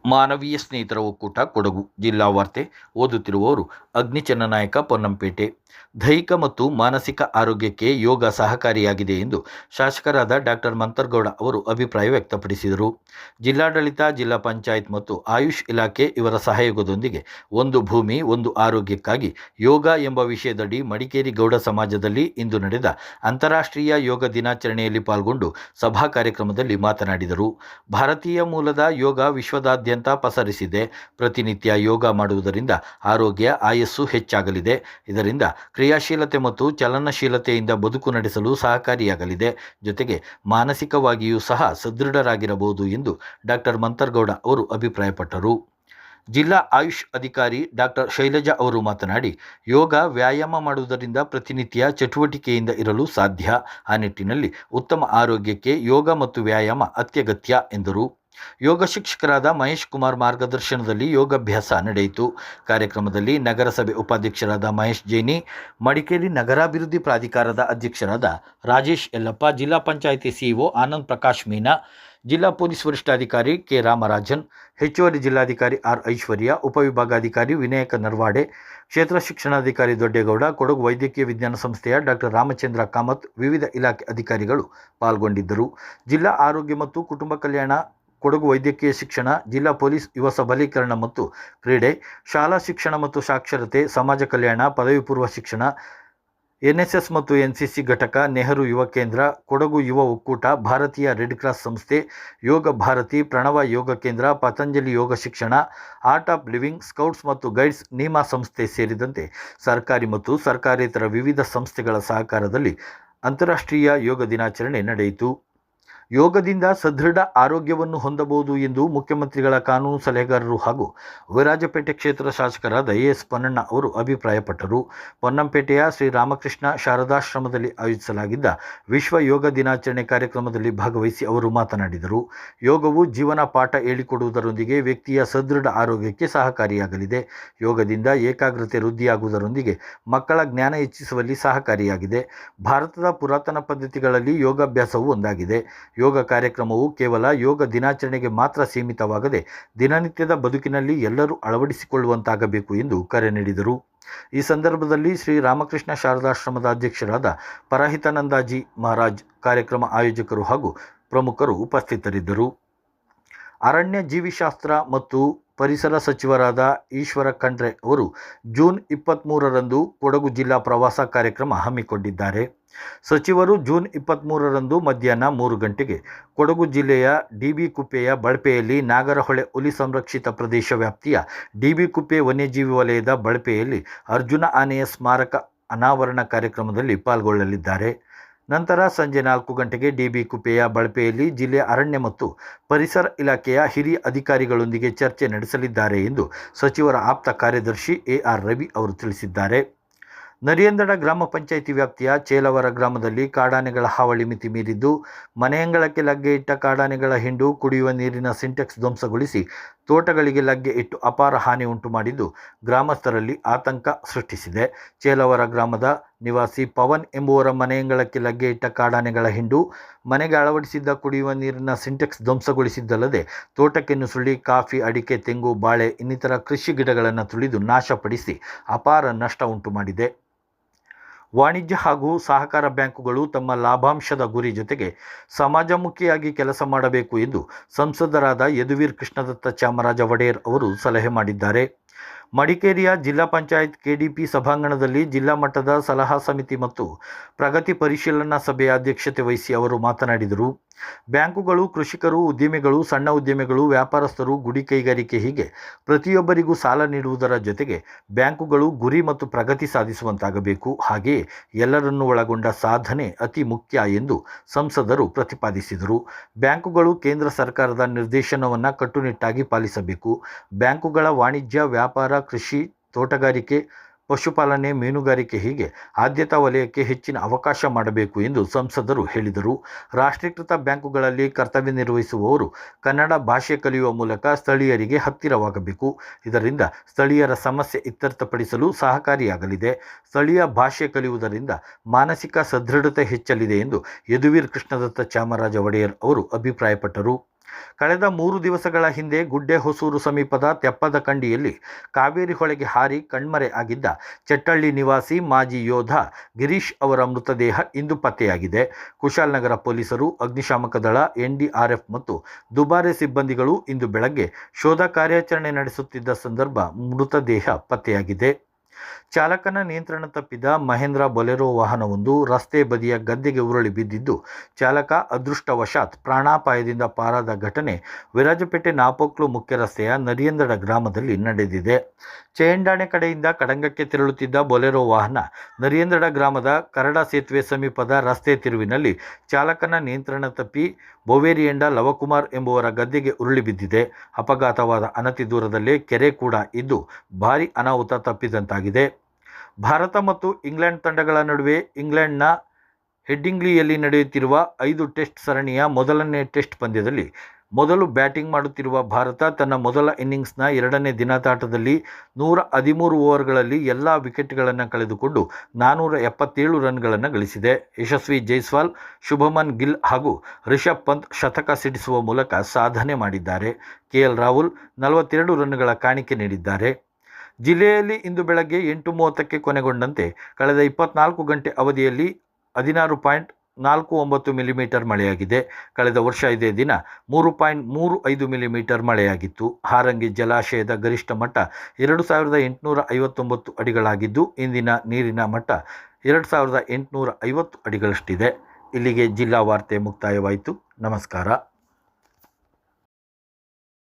ಮಾನವೀಯ ಸ್ನೇಹಿತರ ಒಕ್ಕೂಟ ಕೊಡಗು ಜಿಲ್ಲಾ ವಾರ್ತೆ ಓದುತ್ತಿರುವವರು ಅಗ್ನಿಚನ್ನನಾಯಕ ಪೊನ್ನಂಪೇಟೆ. ದೈಹಿಕ ಮತ್ತು ಮಾನಸಿಕ ಆರೋಗ್ಯಕ್ಕೆ ಯೋಗ ಸಹಕಾರಿಯಾಗಿದೆ ಎಂದು ಶಾಸಕರಾದ ಡಾಕ್ಟರ್ ಮಂತರ್ಗೌಡ ಅವರು ಅಭಿಪ್ರಾಯ ವ್ಯಕ್ತಪಡಿಸಿದರು. ಜಿಲ್ಲಾಡಳಿತ, ಜಿಲ್ಲಾ ಪಂಚಾಯತ್ ಮತ್ತು ಆಯುಷ್ ಇಲಾಖೆ ಇವರ ಸಹಯೋಗದೊಂದಿಗೆ ಒಂದು ಭೂಮಿ ಒಂದು ಆರೋಗ್ಯಕ್ಕಾಗಿ ಯೋಗ ಎಂಬ ವಿಷಯದಡಿ ಮಡಿಕೇರಿ ಗೌಡ ಸಮಾಜದಲ್ಲಿ ಇಂದು ನಡೆದ ಅಂತಾರಾಷ್ಟ್ರೀಯ ಯೋಗ ದಿನಾಚರಣೆಯಲ್ಲಿ ಪಾಲ್ಗೊಂಡು ಸಭಾ ಕಾರ್ಯಕ್ರಮದಲ್ಲಿ ಮಾತನಾಡಿದರು. ಭಾರತೀಯ ಮೂಲದ ಯೋಗ ವಿಶ್ವದಾದ್ಯಂತ ಪಸರಿಸಿದೆ. ಪ್ರತಿನಿತ್ಯ ಯೋಗ ಮಾಡುವುದರಿಂದ ಆರೋಗ್ಯ, ಆಯಸ್ಸು ಹೆಚ್ಚಾಗಲಿದೆ. ಇದರಿಂದ ಕ್ರಿಯಾಶೀಲತೆ ಮತ್ತು ಚಲನಶೀಲತೆಯಿಂದ ಬದುಕು ನಡೆಸಲು ಸಹಕಾರಿಯಾಗಲಿದೆ. ಜೊತೆಗೆ ಮಾನಸಿಕವಾಗಿಯೂ ಸಹ ಸದೃಢರಾಗಿರಬಹುದು ಎಂದು ಡಾಕ್ಟರ್ ಮಂತರ್ಗೌಡ ಅವರು ಅಭಿಪ್ರಾಯಪಟ್ಟರು. ಜಿಲ್ಲಾ ಆಯುಷ್ ಅಧಿಕಾರಿ ಡಾಕ್ಟರ್ ಶೈಲಜಾ ಅವರು ಮಾತನಾಡಿ, ಯೋಗ ವ್ಯಾಯಾಮ ಮಾಡುವುದರಿಂದ ಪ್ರತಿನಿತ್ಯ ಚಟುವಟಿಕೆಯಿಂದ ಇರಲು ಸಾಧ್ಯ. ಆ ನಿಟ್ಟಿನಲ್ಲಿ ಉತ್ತಮ ಆರೋಗ್ಯಕ್ಕೆ ಯೋಗ ಮತ್ತು ವ್ಯಾಯಾಮ ಅತ್ಯಗತ್ಯ ಎಂದರು. ಯೋಗ ಶಿಕ್ಷಕರಾದ ಮಹೇಶ್ ಕುಮಾರ್ ಮಾರ್ಗದರ್ಶನದಲ್ಲಿ ಯೋಗಾಭ್ಯಾಸ ನಡೆಯಿತು. ಕಾರ್ಯಕ್ರಮದಲ್ಲಿ ನಗರಸಭೆ ಉಪಾಧ್ಯಕ್ಷರಾದ ಮಹೇಶ್ ಜೈನಿ, ಮಡಿಕೇರಿ ನಗರಾಭಿವೃದ್ಧಿ ಪ್ರಾಧಿಕಾರದ ಅಧ್ಯಕ್ಷರಾದ ರಾಜೇಶ್ ಯಲ್ಲಪ್ಪ, ಜಿಲ್ಲಾ ಪಂಚಾಯಿತಿ ಸಿಇಒ ಆನಂದ್ ಪ್ರಕಾಶ್ ಮೀನಾ, ಜಿಲ್ಲಾ ಪೊಲೀಸ್ ವರಿಷ್ಠಾಧಿಕಾರಿ ಕೆ ರಾಮರಾಜನ್, ಹೆಚ್ಚುವರಿ ಜಿಲ್ಲಾಧಿಕಾರಿ ಆರ್ ಐಶ್ವರ್ಯ, ಉಪವಿಭಾಗಾಧಿಕಾರಿ ವಿನಾಯಕ ನರ್ವಾಡೆ, ಕ್ಷೇತ್ರ ಶಿಕ್ಷಣಾಧಿಕಾರಿ ದೊಡ್ಡೇಗೌಡ, ಕೊಡಗು ವೈದ್ಯಕೀಯ ವಿಜ್ಞಾನ ಸಂಸ್ಥೆಯ ಡಾಕ್ಟರ್ ರಾಮಚಂದ್ರ ಕಾಮತ್, ವಿವಿಧ ಇಲಾಖೆ ಅಧಿಕಾರಿಗಳು ಪಾಲ್ಗೊಂಡಿದ್ದರು. ಜಿಲ್ಲಾ ಆರೋಗ್ಯ ಮತ್ತು ಕುಟುಂಬ ಕಲ್ಯಾಣ, ಕೊಡಗು ವೈದ್ಯಕೀಯ ಶಿಕ್ಷಣ, ಜಿಲ್ಲಾ ಪೊಲೀಸ್, ಯುವ ಸಬಲೀಕರಣ ಮತ್ತು ಕ್ರೀಡೆ, ಶಾಲಾ ಶಿಕ್ಷಣ ಮತ್ತು ಸಾಕ್ಷರತೆ, ಸಮಾಜ ಕಲ್ಯಾಣ, ಪದವಿ ಪೂರ್ವ ಶಿಕ್ಷಣ, ಎನ್ಎಸ್ಎಸ್ ಮತ್ತು ಎನ್ಸಿಸಿ ಘಟಕ, ನೆಹರು ಯುವ ಕೇಂದ್ರ, ಕೊಡಗು ಯುವ ಒಕ್ಕೂಟ, ಭಾರತೀಯ ರೆಡ್ ಕ್ರಾಸ್ ಸಂಸ್ಥೆ, ಯೋಗ ಭಾರತಿ, ಪ್ರಣವ ಯೋಗ ಕೇಂದ್ರ, ಪತಂಜಲಿ ಯೋಗ ಶಿಕ್ಷಣ, ಆರ್ಟ್ ಆಫ್ ಲಿವಿಂಗ್, ಸ್ಕೌಟ್ಸ್ ಮತ್ತು ಗೈಡ್ಸ್, ನೀಮಾ ಸಂಸ್ಥೆ ಸೇರಿದಂತೆ ಸರ್ಕಾರಿ ಮತ್ತು ಸರ್ಕಾರೇತರ ವಿವಿಧ ಸಂಸ್ಥೆಗಳ ಸಹಕಾರದಲ್ಲಿ ಅಂತಾರಾಷ್ಟ್ರೀಯ ಯೋಗ ದಿನಾಚರಣೆ ನಡೆಯಿತು. ಯೋಗದಿಂದ ಸದೃಢ ಆರೋಗ್ಯವನ್ನು ಹೊಂದಬಹುದು ಎಂದು ಮುಖ್ಯಮಂತ್ರಿಗಳ ಕಾನೂನು ಸಲಹೆಗಾರರು ಹಾಗೂ ವಿರಾಜಪೇಟೆ ಕ್ಷೇತ್ರದ ಶಾಸಕರಾದ ಎಸ್ ಪೊನ್ನಣ್ಣ ಅವರು ಅಭಿಪ್ರಾಯಪಟ್ಟರು. ಪೊನ್ನಂಪೇಟೆಯ ಶ್ರೀ ರಾಮಕೃಷ್ಣ ಶಾರದಾಶ್ರಮದಲ್ಲಿ ಆಯೋಜಿಸಲಾಗಿದ್ದ ವಿಶ್ವ ಯೋಗ ದಿನಾಚರಣೆ ಕಾರ್ಯಕ್ರಮದಲ್ಲಿ ಭಾಗವಹಿಸಿ ಅವರು ಮಾತನಾಡಿದರು. ಯೋಗವು ಜೀವನ ಪಾಠ ಹೇಳಿಕೊಡುವುದರೊಂದಿಗೆ ವ್ಯಕ್ತಿಯ ಸದೃಢ ಆರೋಗ್ಯಕ್ಕೆ ಸಹಕಾರಿಯಾಗಲಿದೆ. ಯೋಗದಿಂದ ಏಕಾಗ್ರತೆ ವೃದ್ಧಿಯಾಗುವುದರೊಂದಿಗೆ ಮಕ್ಕಳ ಜ್ಞಾನ ಹೆಚ್ಚಿಸುವಲ್ಲಿ ಸಹಕಾರಿಯಾಗಿದೆ. ಭಾರತದ ಪುರಾತನ ಪದ್ಧತಿಗಳಲ್ಲಿ ಯೋಗಾಭ್ಯಾಸವು ಒಂದಾಗಿದೆ. ಯೋಗ ಕಾರ್ಯಕ್ರಮವು ಕೇವಲ ಯೋಗ ದಿನಾಚರಣೆಗೆ ಮಾತ್ರ ಸೀಮಿತವಾಗದೆ ದಿನನಿತ್ಯದ ಬದುಕಿನಲ್ಲಿ ಎಲ್ಲರೂ ಅಳವಡಿಸಿಕೊಳ್ಳುವಂತಾಗಬೇಕು ಎಂದು ಕರೆ ನೀಡಿದರು. ಈ ಸಂದರ್ಭದಲ್ಲಿ ಶ್ರೀ ರಾಮಕೃಷ್ಣ ಶಾರದಾಶ್ರಮದ ಅಧ್ಯಕ್ಷರಾದ ಪರಹಿತಾನಂದಜಿ ಮಹಾರಾಜ್, ಕಾರ್ಯಕ್ರಮ ಆಯೋಜಕರು ಹಾಗೂ ಪ್ರಮುಖರು ಉಪಸ್ಥಿತರಿದ್ದರು. ಅರಣ್ಯ ಜೀವಿಶಾಸ್ತ್ರ ಮತ್ತು ಪರಿಸರ ಸಚಿವರಾದ ಈಶ್ವರ ಖಂಡ್ರೆ ಅವರು ಜೂನ್ 23ರಂದು ಕೊಡಗು ಜಿಲ್ಲಾ ಪ್ರವಾಸ ಕಾರ್ಯಕ್ರಮ ಹಮ್ಮಿಕೊಂಡಿದ್ದಾರೆ. ಸಚಿವರು ಜೂನ್ 23ರಂದು ಮಧ್ಯಾಹ್ನ 3 ಗಂಟೆಗೆ ಕೊಡಗು ಜಿಲ್ಲೆಯ ಡಿಬಿ ಕುಪ್ಪೆಯ ಬಳಪೆಯಲ್ಲಿ ನಾಗರಹೊಳೆ ಹುಲಿ ಸಂರಕ್ಷಿತ ಪ್ರದೇಶ ವ್ಯಾಪ್ತಿಯ ಡಿಬಿ ಕುಪ್ಪೆ ವನ್ಯಜೀವಿ ವಲಯದ ಬಳಪೆಯಲ್ಲಿ ಅರ್ಜುನ ಆನೆಯ ಸ್ಮಾರಕ ಅನಾವರಣ ಕಾರ್ಯಕ್ರಮದಲ್ಲಿ ಪಾಲ್ಗೊಳ್ಳಲಿದ್ದಾರೆ. ನಂತರ ಸಂಜೆ 4 ಗಂಟೆಗೆ ಡಿಬಿ ಕುಪ್ಪೆಯ ಬಳಪೆಯಲ್ಲಿ ಜಿಲ್ಲೆಯ ಅರಣ್ಯ ಮತ್ತು ಪರಿಸರ ಇಲಾಖೆಯ ಹಿರಿಯ ಅಧಿಕಾರಿಗಳೊಂದಿಗೆ ಚರ್ಚೆ ನಡೆಸಲಿದ್ದಾರೆ ಎಂದು ಸಚಿವರ ಆಪ್ತ ಕಾರ್ಯದರ್ಶಿ ಎಆರ್ ರವಿ ಅವರು ತಿಳಿಸಿದ್ದಾರೆ. ನರಿಯಂದಡ ಗ್ರಾಮ ಪಂಚಾಯಿತಿ ವ್ಯಾಪ್ತಿಯ ಚೇಲವರ ಗ್ರಾಮದಲ್ಲಿ ಕಾಡಾನೆಗಳ ಹಾವಳಿ ಮಿತಿ ಮೀರಿದ್ದು, ಮನೆಯಂಗಳಕ್ಕೆ ಲಗ್ಗೆ ಇಟ್ಟ ಕಾಡಾನೆಗಳ ಹಿಂಡು ಕುಡಿಯುವ ನೀರಿನ ಸಿಂಟೆಕ್ಸ್ ಧ್ವಂಸಗೊಳಿಸಿ ತೋಟಗಳಿಗೆ ಲಗ್ಗೆ ಇಟ್ಟು ಅಪಾರ ಹಾನಿ ಉಂಟು ಮಾಡಿದ್ದು ಗ್ರಾಮಸ್ಥರಲ್ಲಿ ಆತಂಕ ಸೃಷ್ಟಿಸಿದೆ. ಚೇಲವರ ಗ್ರಾಮದ ನಿವಾಸಿ ಪವನ್ ಎಂಬುವರ ಮನೆಯಂಗಳಕ್ಕೆ ಲಗ್ಗೆ ಇಟ್ಟ ಕಾಡಾನೆಗಳ ಹಿಂಡು ಮನೆಗೆ ಅಳವಡಿಸಿದ್ದ ಕುಡಿಯುವ ನೀರಿನ ಸಿಂಟೆಕ್ಸ್ ಧ್ವಂಸಗೊಳಿಸಿದ್ದಲ್ಲದೆ ತೋಟಕ್ಕೆ ನುಸುಳಿ ಕಾಫಿ, ಅಡಿಕೆ, ತೆಂಗು, ಬಾಳೆ ಇನ್ನಿತರ ಕೃಷಿ ಗಿಡಗಳನ್ನು ತುಳಿದು ನಾಶಪಡಿಸಿ ಅಪಾರ ನಷ್ಟ ಉಂಟು ಮಾಡಿದೆ. ವಾಣಿಜ್ಯ ಹಾಗೂ ಸಹಕಾರ ಬ್ಯಾಂಕುಗಳು ತಮ್ಮ ಲಾಭಾಂಶದ ಗುರಿ ಜೊತೆಗೆ ಸಮಾಜಮುಖಿಯಾಗಿ ಕೆಲಸ ಮಾಡಬೇಕು ಎಂದು ಸಂಸದರಾದ ಯದುವೀರ್ ಕೃಷ್ಣದತ್ತ ಚಾಮರಾಜ ಒಡೆಯರ್ ಅವರು ಸಲಹೆ ಮಾಡಿದ್ದಾರೆ. ಮಡಿಕೇರಿಯ ಜಿಲ್ಲಾ ಪಂಚಾಯತ್ ಕೆಡಿಪಿ ಸಭಾಂಗಣದಲ್ಲಿ ಜಿಲ್ಲಾ ಮಟ್ಟದ ಸಲಹಾ ಸಮಿತಿ ಮತ್ತು ಪ್ರಗತಿ ಪರಿಶೀಲನಾ ಸಭೆಯ ಅಧ್ಯಕ್ಷತೆ ವಹಿಸಿ ಅವರು ಮಾತನಾಡಿದರು. ಬ್ಯಾಂಕುಗಳು ಕೃಷಿಕರು, ಉದ್ಯಮಿಗಳು, ಸಣ್ಣ ಉದ್ಯಮಿಗಳು, ವ್ಯಾಪಾರಸ್ಥರು, ಗುಡಿ ಕೈಗಾರಿಕೆ ಹೀಗೆ ಪ್ರತಿಯೊಬ್ಬರಿಗೂ ಸಾಲ ನೀಡುವುದರ ಜೊತೆಗೆ ಬ್ಯಾಂಕುಗಳು ಗುರಿ ಮತ್ತು ಪ್ರಗತಿ ಸಾಧಿಸುವಂತಾಗಬೇಕು. ಹಾಗೆಯೇ ಎಲ್ಲರನ್ನೂ ಒಳಗೊಂಡ ಸಾಧನೆ ಅತಿ ಮುಖ್ಯ ಎಂದು ಸಂಸದರು ಪ್ರತಿಪಾದಿಸಿದರು. ಬ್ಯಾಂಕುಗಳು ಕೇಂದ್ರ ಸರ್ಕಾರದ ನಿರ್ದೇಶನವನ್ನು ಕಟ್ಟುನಿಟ್ಟಾಗಿ ಪಾಲಿಸಬೇಕು. ಬ್ಯಾಂಕುಗಳ ವಾಣಿಜ್ಯ, ವ್ಯಾಪಾರ, ಕೃಷಿ, ತೋಟಗಾರಿಕೆ, ಪಶುಪಾಲನೆ, ಮೀನುಗಾರಿಕೆ ಹೀಗೆ ಆದ್ಯತಾ ವಲಯಕ್ಕೆ ಹೆಚ್ಚಿನ ಅವಕಾಶ ಮಾಡಬೇಕು ಎಂದು ಸಂಸದರು ಹೇಳಿದರು. ರಾಷ್ಟ್ರೀಕೃತ ಬ್ಯಾಂಕುಗಳಲ್ಲಿ ಕರ್ತವ್ಯ ನಿರ್ವಹಿಸುವವರು ಕನ್ನಡ ಭಾಷೆ ಕಲಿಯುವ ಮೂಲಕ ಸ್ಥಳೀಯರಿಗೆ ಹತ್ತಿರವಾಗಬೇಕು. ಇದರಿಂದ ಸ್ಥಳೀಯರ ಸಮಸ್ಯೆ ಇತ್ಯರ್ಥಪಡಿಸಲು ಸಹಕಾರಿಯಾಗಲಿದೆ. ಸ್ಥಳೀಯ ಭಾಷೆ ಕಲಿಯುವುದರಿಂದ ಮಾನಸಿಕ ಸದೃಢತೆ ಹೆಚ್ಚಲಿದೆ ಎಂದು ಯದುವೀರ್ ಕೃಷ್ಣದತ್ತ ಚಾಮರಾಜ ಒಡೆಯರ್ ಅವರು ಅಭಿಪ್ರಾಯಪಟ್ಟರು. ಕಳೆದ 3 ದಿವಸಗಳ ಹಿಂದೆ ಗುಡ್ಡೆಹೊಸೂರು ಸಮೀಪದ ತೆಪ್ಪದಕಂಡಿಯಲ್ಲಿ ಕಾವೇರಿ ಹೊಳೆಗೆ ಹಾರಿ ಕಣ್ಮರೆ ಆಗಿದ್ದ ಚೆಟ್ಟಳ್ಳಿ ನಿವಾಸಿ ಮಾಜಿ ಯೋಧ ಗಿರೀಶ್ ಅವರ ಮೃತದೇಹ ಇಂದು ಪತ್ತೆಯಾಗಿದೆ. ಕುಶಾಲನಗರ ಪೊಲೀಸರು, ಅಗ್ನಿಶಾಮಕ ದಳ, ಎನ್ಡಿಆರ್ಎಫ್ ಮತ್ತು ದುಬಾರೆ ಸಿಬ್ಬಂದಿಗಳು ಇಂದು ಬೆಳಗ್ಗೆ ಶೋಧ ಕಾರ್ಯಾಚರಣೆ ನಡೆಸುತ್ತಿದ್ದ ಸಂದರ್ಭ ಮೃತದೇಹ ಪತ್ತೆಯಾಗಿದೆ. ಚಾಲಕನ ನಿಯಂತ್ರಣ ತಪ್ಪಿದ ಮಹೇಂದ್ರ ಬೊಲೆರೋ ವಾಹನವೊಂದು ರಸ್ತೆ ಬದಿಯ ಗದ್ದೆಗೆ ಉರುಳಿ ಬಿದ್ದಿದ್ದು, ಚಾಲಕ ಅದೃಷ್ಟವಶಾತ್ ಪ್ರಾಣಾಪಾಯದಿಂದ ಪಾರಾದ ಘಟನೆ ವಿರಾಜಪೇಟೆ ನಾಪೋಕ್ಲು ಮುಖ್ಯ ರಸ್ತೆಯ ನರಿಯಂದಡ ಗ್ರಾಮದಲ್ಲಿ ನಡೆದಿದೆ. ಚೇಂಡಾಣೆ ಕಡೆಯಿಂದ ಕಡಂಗಕ್ಕೆ ತೆರಳುತ್ತಿದ್ದ ಬೊಲೆರೋ ವಾಹನ ನರಿಯಂದಡ ಗ್ರಾಮದ ಕರಡ ಸೇತುವೆ ಸಮೀಪದ ರಸ್ತೆ ತಿರುವಿನಲ್ಲಿ ಚಾಲಕನ ನಿಯಂತ್ರಣ ತಪ್ಪಿ ಬೋವೇರಿಯಂಡ ಲವಕುಮಾರ್ ಎಂಬುವರ ಗದ್ದೆಗೆ ಉರುಳಿ ಬಿದ್ದಿದೆ. ಅಪಘಾತವಾದ ಅನತಿ ದೂರದಲ್ಲೇ ಕೆರೆ ಕೂಡ ಇದ್ದು ಭಾರೀ ಅನಾಹುತ ತಪ್ಪಿದಂತಾಗಿದೆ. ಭಾರತ ಮತ್ತು ಇಂಗ್ಲೆಂಡ್ ತಂಡಗಳ ನಡುವೆ ಇಂಗ್ಲೆಂಡ್ನ ಹೆಡ್ಡಿಂಗ್ಲಿಯಲ್ಲಿ ನಡೆಯುತ್ತಿರುವ 5 ಟೆಸ್ಟ್ ಸರಣಿಯ ಮೊದಲನೇ ಟೆಸ್ಟ್ ಪಂದ್ಯದಲ್ಲಿ ಮೊದಲು ಬ್ಯಾಟಿಂಗ್ ಮಾಡುತ್ತಿರುವ ಭಾರತ ತನ್ನ ಮೊದಲ ಇನ್ನಿಂಗ್ಸ್ನ 2ನೇ ದಿನದಾಟದಲ್ಲಿ 113 ಓವರ್ಗಳಲ್ಲಿ ಎಲ್ಲ ವಿಕೆಟ್ಗಳನ್ನು ಕಳೆದುಕೊಂಡು 477 ರನ್ಗಳನ್ನು ಗಳಿಸಿದೆ. ಯಶಸ್ವಿ ಜೈಸ್ವಾಲ್, ಶುಭಮನ್ ಗಿಲ್ ಹಾಗೂ ರಿಷಬ್ ಪಂತ್ ಶತಕ ಸಿಡಿಸುವ ಮೂಲಕ ಸಾಧನೆ ಮಾಡಿದ್ದಾರೆ. ಕೆಎಲ್ ರಾಹುಲ್ 42 ರನ್ಗಳ ಕಾಣಿಕೆ ನೀಡಿದ್ದಾರೆ. ಜಿಲ್ಲೆಯಲ್ಲಿ ಇಂದು ಬೆಳಗ್ಗೆ 8:30ಕ್ಕೆ ಕೊನೆಗೊಂಡಂತೆ ಕಳೆದ 24 ಗಂಟೆ ಅವಧಿಯಲ್ಲಿ 16.49 ಮಿಲಿಮೀಟರ್ ಮಳೆಯಾಗಿದೆ. ಕಳೆದ ವರ್ಷ ಇದೇ ದಿನ 3.35 ಮಿಲಿಮೀಟರ್ ಮಳೆಯಾಗಿತ್ತು. ಹಾರಂಗಿ ಜಲಾಶಯದ ಗರಿಷ್ಠ ಮಟ್ಟ 2859 ಅಡಿಗಳಾಗಿದ್ದು, ಇಂದಿನ ನೀರಿನ ಮಟ್ಟ 2850 ಅಡಿಗಳಷ್ಟಿದೆ. ಇಲ್ಲಿಗೆ ಜಿಲ್ಲಾ ವಾರ್ತೆ ಮುಕ್ತಾಯವಾಯಿತು. ನಮಸ್ಕಾರ.